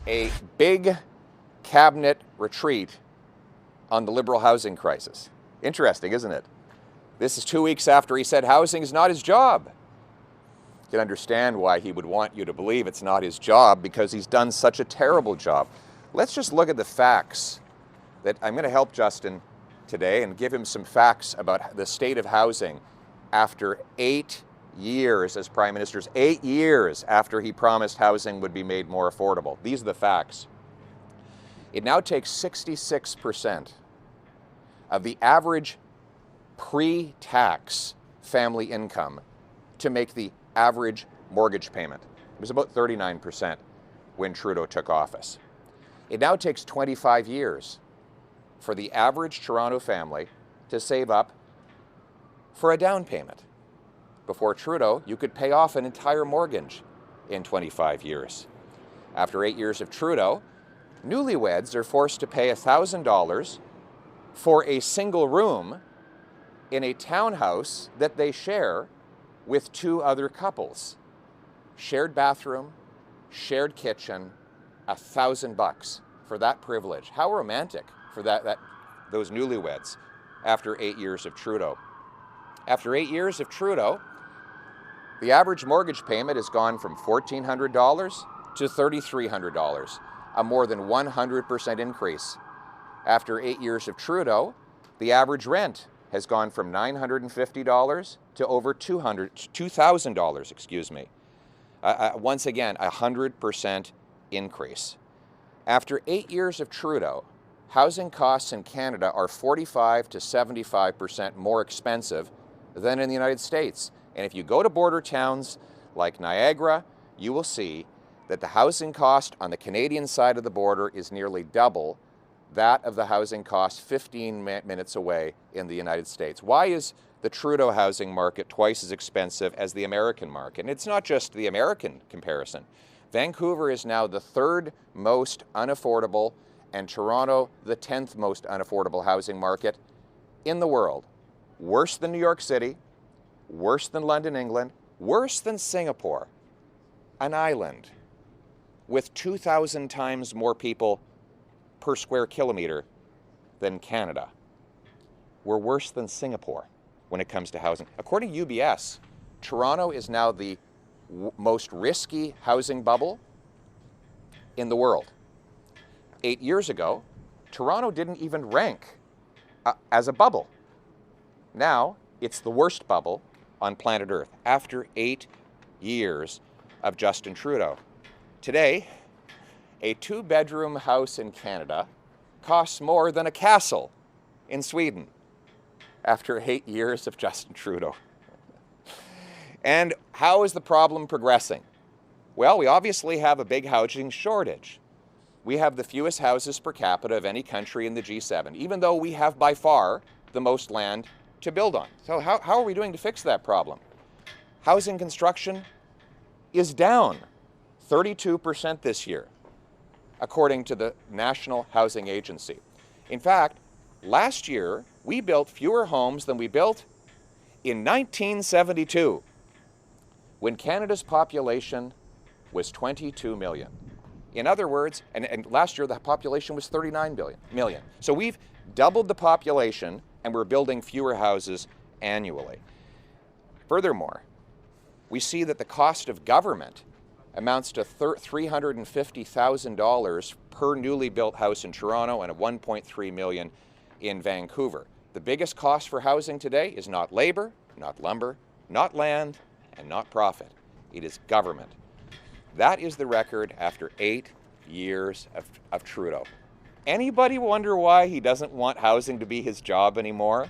a big cabinet retreat on the Liberal housing crisis. Interesting, isn't it? This is 2 weeks after he said housing is not his job. You can understand why he would want you to believe it's not his job, because he's done such a terrible job. Let's just look at the facts. That I'm going to help Justin today and give him some facts about the state of housing after 8 years as Prime Minister, 8 years after he promised housing would be made more affordable. These are the facts. It now takes 66% of the average pre-tax family income to make the average mortgage payment. It was about 39% when Trudeau took office. It now takes 25 years for the average Toronto family to save up for a down payment. Before Trudeau, you could pay off an entire mortgage in 25 years. After 8 years of Trudeau, newlyweds are forced to pay $1,000 for a single room in a townhouse that they share with 2 other couples. Shared bathroom, shared kitchen, $1,000 for that privilege. How romantic for those newlyweds after 8 years of Trudeau. After 8 years of Trudeau, the average mortgage payment has gone from $1,400 to $3,300, a more than 100% increase. After 8 years of Trudeau, the average rent has gone from $950 to over $2,000, excuse me. Once again, 100% increase. After 8 years of Trudeau, housing costs in Canada are 45 to 75% more expensive than in the United States. And if you go to border towns like Niagara, you will see that the housing cost on the Canadian side of the border is nearly double that of the housing cost 15 minutes away in the United States. Why is the Trudeau housing market twice as expensive as the American market? And it's not just the American comparison. Vancouver is now the 3rd most unaffordable and Toronto the 10th most unaffordable housing market in the world. Worse than New York City, worse than London, England, worse than Singapore, an island with 2,000 times more people per square kilometer than Canada. We're worse than Singapore when it comes to housing. According to UBS, Toronto is now the most risky housing bubble in the world. 8 years ago, Toronto didn't even rank as a bubble. Now, it's the worst bubble on planet Earth after 8 years of Justin Trudeau. Today, a 2-bedroom house in Canada costs more than a castle in Sweden after 8 years of Justin Trudeau. And how is the problem progressing? Well, we obviously have a big housing shortage. We have the fewest houses per capita of any country in the G7, even though we have by far the most land to build on. So how are we doing to fix that problem? Housing construction is down 32% this year, according to the National Housing Agency. In fact, last year, we built fewer homes than we built in 1972, when Canada's population was 22 million. In other words, and last year the population was 39 million. So we've doubled the population and we're building fewer houses annually. Furthermore, we see that the cost of government amounts to $350,000 per newly built house in Toronto and $1.3 million in Vancouver. The biggest cost for housing today is not labor, not lumber, not land, and not profit. It is government. That is the record after 8 years of Trudeau. Anybody wonder why he doesn't want housing to be his job anymore?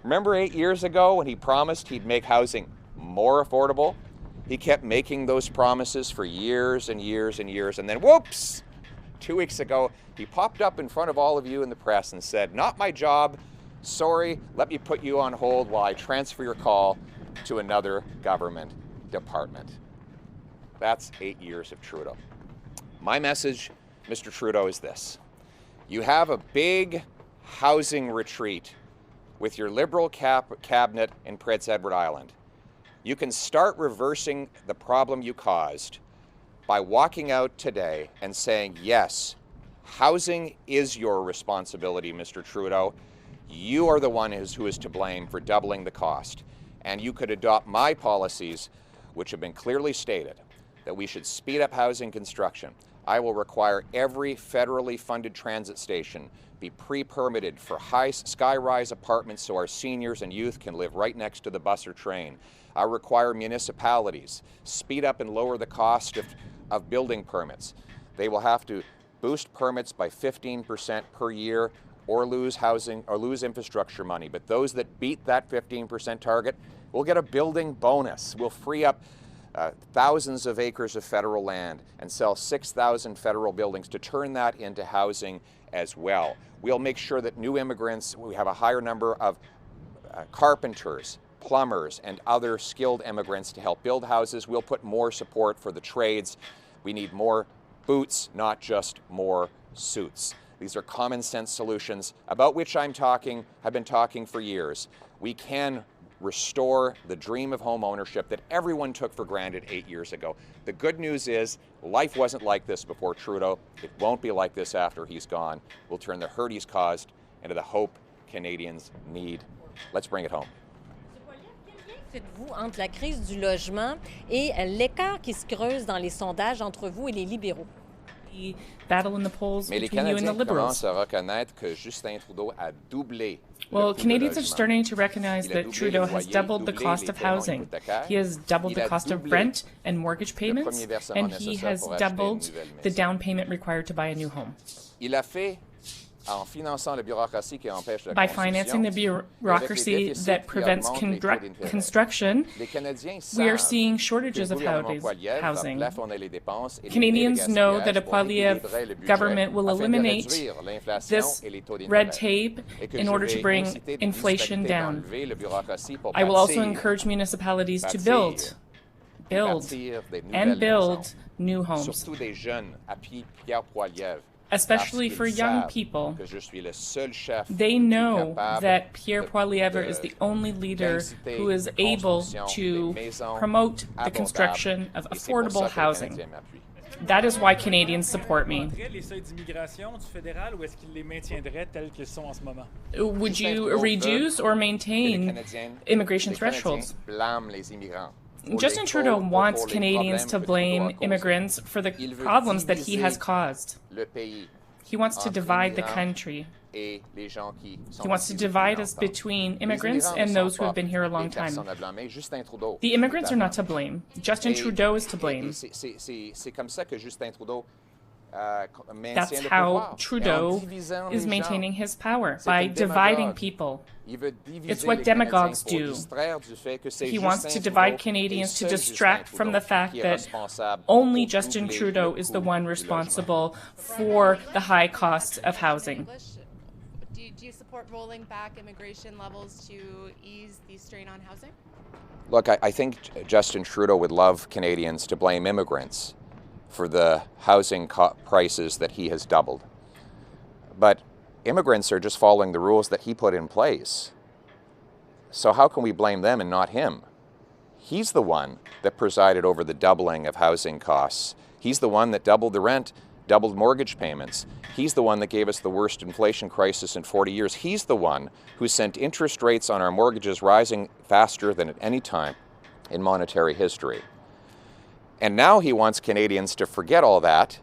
Remember 8 years ago when he promised he'd make housing more affordable? He kept making those promises for years and years and years, and then whoops! 2 weeks ago, he popped up in front of all of you in the press and said, "Not my job, sorry, let me put you on hold while I transfer your call to another government department." That's 8 years of Trudeau. My message, Mr. Trudeau, is this. You have a big housing retreat with your Liberal cabinet in Prince Edward Island. You can start reversing the problem you caused by walking out today and saying, yes, housing is your responsibility, Mr. Trudeau. You are the one who is to blame for doubling the cost. And you could adopt my policies, which have been clearly stated, that we should speed up housing construction. I will require every federally funded transit station be pre-permitted for high sky-rise apartments so our seniors and youth can live right next to the bus or train. I require municipalities speed up and lower the cost of building permits. They will have to boost permits by 15% per year or lose housing or lose infrastructure money. But those that beat that 15% target will get a building bonus. We'll free up thousands of acres of federal land and sell 6,000 federal buildings to turn that into housing as well. We'll make sure that new immigrants, we have a higher number of carpenters, plumbers, and other skilled immigrants to help build houses. We'll put more support for the trades. We need more boots, not just more suits. These are common sense solutions about which I've been talking for years. We can restore the dream of home ownership that everyone took for granted 8 years ago. The good news is life wasn't like this before Trudeau. It won't be like this after he's gone. We'll turn the hurt he's caused into the hope Canadians need. Let's bring it home. Faites-vous entre la crise du logement et l'écart qui se creuse dans les sondages entre vous et les libéraux? The battle in the polls Mais les between you and the Canadiens Liberals. commencent à reconnaître que Justin Trudeau a doublé Well, le coût de Canadians are logement. starting to recognize Il a that doublé Trudeau le has loyer, doubled the doublé cost les of paiements housing. hypothécaires. He has doubled Il the a cost of doublé rent and mortgage payments, premier versement and he nécessaire has pour acheter une doubled nouvelle the maison. down payment required to buy a new home. Il a fait en finançant la bureaucratie qui empêche la By construction. financing the bureaucracy that prevents construction, Les Canadiens we are savent seeing que shortages le of gouvernement Poilievre va housing. plafonner les dépenses et Canadians limiter le know that a gaspillage pour équilibrer le Poilievre budget government will afin de eliminate réduire l'inflation this et les taux red d'intérêt. tape Et que in je order to vais bring inciter les inflation municipalités down. d'enlever la bureaucratie pour I will also bâtir, encourage municipalities to bâtir build des nouvelles and build maisons. new homes, Surtout des jeunes appuyés Pierre Poilievre. especially Parce for qu'ils young savent people. que je suis le seul chef They qui est know capable that Pierre de- Poilievre de- is the only leader d'inciter who is la able construction to des maisons promote the abordables. construction of Et c'est pour affordable ça que les housing. Canadiens m'appuient. That is why Canadians support me. Les seuils d'immigration du fédéral ou est-ce qu'il les maintiendrait tels qu'ils sont en ce moment? Would Justin you Trudeau reduce or Que les maintain Canadiens- immigration les Canadiens thresholds? blâment les immigrants pour Justin les Trudeau causes- wants pour les Canadians problèmes to que blame Trudeau a causés. immigrants for the Il veut problems that he diviser has caused. le pays He wants to entre divide the immigrants country. et les gens qui sont He wants to ici divide depuis us longtemps. between Les immigrants immigrants and ne those sont who have pas been here a long les time. personnes à blâmer. Justin Trudeau The immigrants are not est to blame. Justin Trudeau is to blame. C'est comme ça que Justin Trudeau maintient That's le how pouvoir. Et en Trudeau divisant is les maintaining gens, his power c'est by un dividing démagogue. people. Il veut diviser It's what les demagogues Canadiens pour do. distraire du fait que c'est He wants Justin to divide Trudeau Canadians et to seul distract Justin from Trudeau the fact qui est that responsable only pour Justin doubler Trudeau le is the coût one du responsible for the high costs of housing. Do you support rolling back immigration levels to ease the strain on housing? Look, I think Justin Trudeau would love Canadians to blame immigrants for the housing prices that he has doubled. But immigrants are just following the rules that he put in place. So how can we blame them and not him? He's the one that presided over the doubling of housing costs. He's the one that doubled the rent, doubled mortgage payments. He's the one that gave us the worst inflation crisis in 40 years. He's the one who sent interest rates on our mortgages rising faster than at any time in monetary history. And now he wants Canadians to forget all that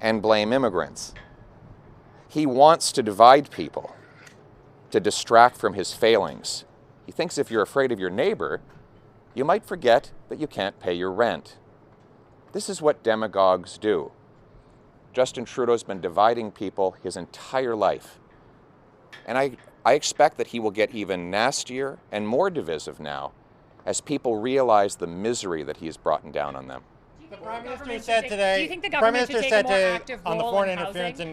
and blame immigrants. He wants to divide people, to distract from his failings. He thinks if you're afraid of your neighbor, you might forget that you can't pay your rent. This is what demagogues do. Justin Trudeau's been dividing people his entire life. And I expect that he will get even nastier and more divisive now as people realize the misery that he has brought down on them. The Prime Minister said today. Do you think the Prime government Minister should take a more said active on the role foreign in interference housing?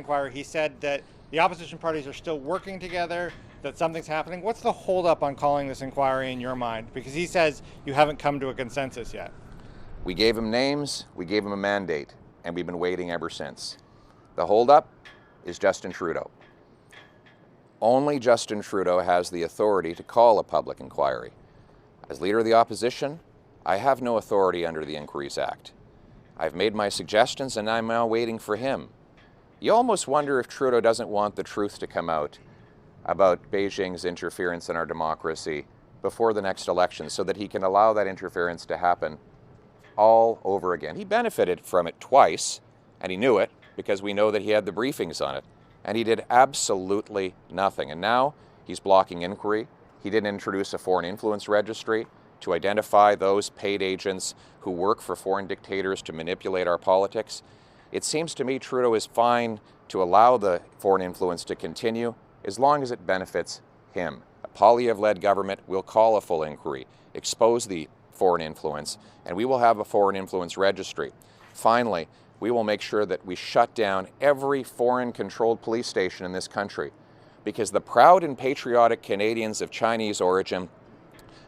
inquiry, he said that the opposition parties are still working together, that something's happening. What's the holdup on calling this inquiry in your mind? Because he says you haven't come to a consensus yet. We gave him names, we gave him a mandate, and we've been waiting ever since. The holdup is Justin Trudeau. Only Justin Trudeau has the authority to call a public inquiry. As leader of the opposition, I have no authority under the Inquiries Act. I've made my suggestions and I'm now waiting for him. You almost wonder if Trudeau doesn't want the truth to come out about Beijing's interference in our democracy before the next election so that he can allow that interference to happen all over again. He benefited from it twice, and he knew it because we know that he had the briefings on it, and he did absolutely nothing. And now he's blocking inquiry. He didn't introduce a foreign influence registry to identify those paid agents who work for foreign dictators to manipulate our politics. It seems to me Trudeau is fine to allow the foreign influence to continue as long as it benefits him. A Poilievre-led government will call a full inquiry, expose the foreign influence, and we will have a foreign influence registry. Finally, we will make sure that we shut down every foreign-controlled police station in this country, because the proud and patriotic Canadians of Chinese origin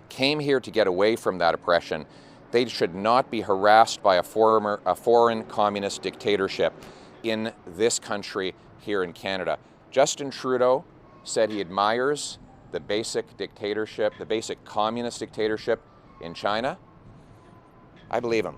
came here to get away from that oppression. They should not be harassed by a foreign communist dictatorship in this country here in Canada. Justin Trudeau said he admires the basic dictatorship, the basic communist dictatorship in China. I believe him.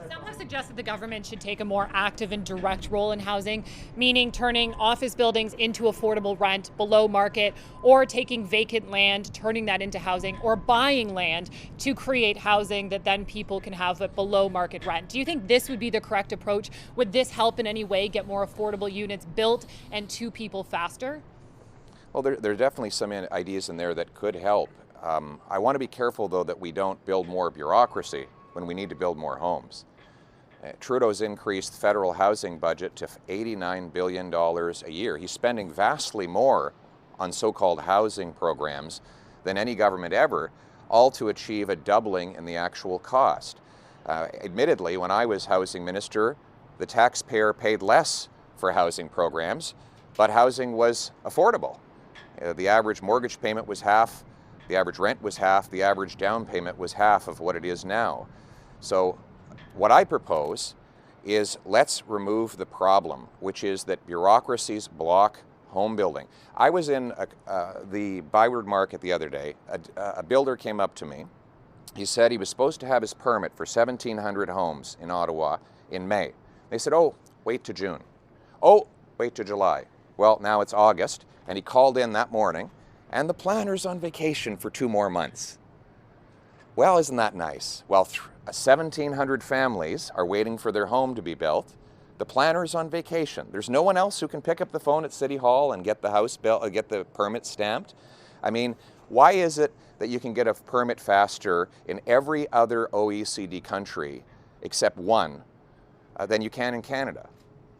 Some have suggested the government should take a more active and direct role in housing, meaning turning office buildings into affordable rent below market, or taking vacant land, turning that into housing, or buying land to create housing that then people can have at below market rent. Do you think this would be the correct approach? Would this help in any way get more affordable units built and to people faster? Well, there are definitely some ideas in there that could help. I want to be careful, though, that we don't build more bureaucracy when we need to build more homes. Trudeau's increased federal housing budget to $89 billion a year. He's spending vastly more on so-called housing programs than any government ever, all to achieve a doubling in the actual cost. Admittedly, when I was housing minister, the taxpayer paid less for housing programs, but housing was affordable. The average mortgage payment was half, the average rent was half, the average down payment was half of what it is now. So what I propose is let's remove the problem, which is that bureaucracies block home building. I was in the Byward Market the other day. A builder came up to me. He said he was supposed to have his permit for 1,700 homes in Ottawa in May. They said, oh, wait to June. Oh, wait to July. Well, now it's August, and he called in that morning, and the planner's on vacation for 2 more months. Well, isn't that nice? Well, 1,700 families are waiting for their home to be built. The planner's on vacation. There's no one else who can pick up the phone at City Hall and get the house built, get the permit stamped. I mean, why is it that you can get a permit faster in every other OECD country except one than you can in Canada?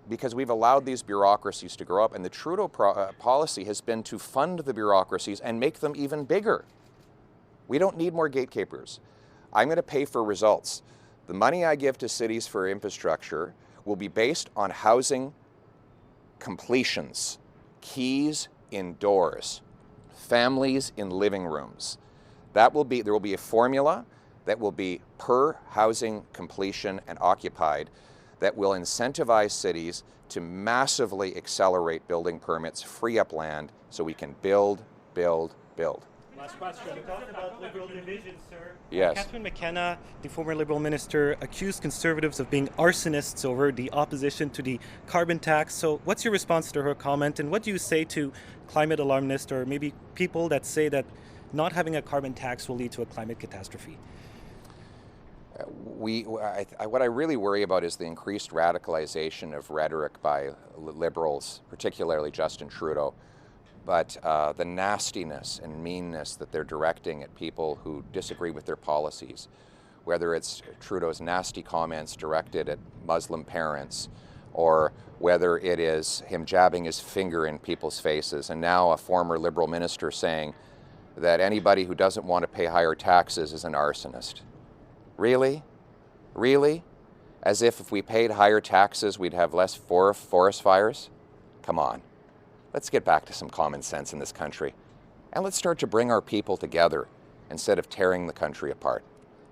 Because we've allowed these bureaucracies to grow up, and the Trudeau policy has been to fund the bureaucracies and make them even bigger. We don't need more gatekeepers. I'm going to pay for results. The money I give to cities for infrastructure will be based on housing completions, keys indoors, families in living rooms. There will be a formula that will be per housing completion and occupied that will incentivize cities to massively accelerate building permits, free up land, so we can build, build, build. Last question. You talked about Liberal division, sir. Yes. Catherine McKenna, the former Liberal minister, accused Conservatives of being arsonists over the opposition to the carbon tax. So what's your response to her comment, and what do you say to climate alarmists, or maybe people that say that not having a carbon tax will lead to a climate catastrophe? What I really worry about is the increased radicalization of rhetoric by Liberals, particularly Justin Trudeau, but the nastiness and meanness that they're directing at people who disagree with their policies, whether it's Trudeau's nasty comments directed at Muslim parents, or whether it is him jabbing his finger in people's faces, and now a former Liberal minister saying that anybody who doesn't want to pay higher taxes is an arsonist. Really? Really? As if we paid higher taxes, we'd have less forest fires? Come on. Let's get back to some common sense in this country. And let's start to bring our people together instead of tearing the country apart.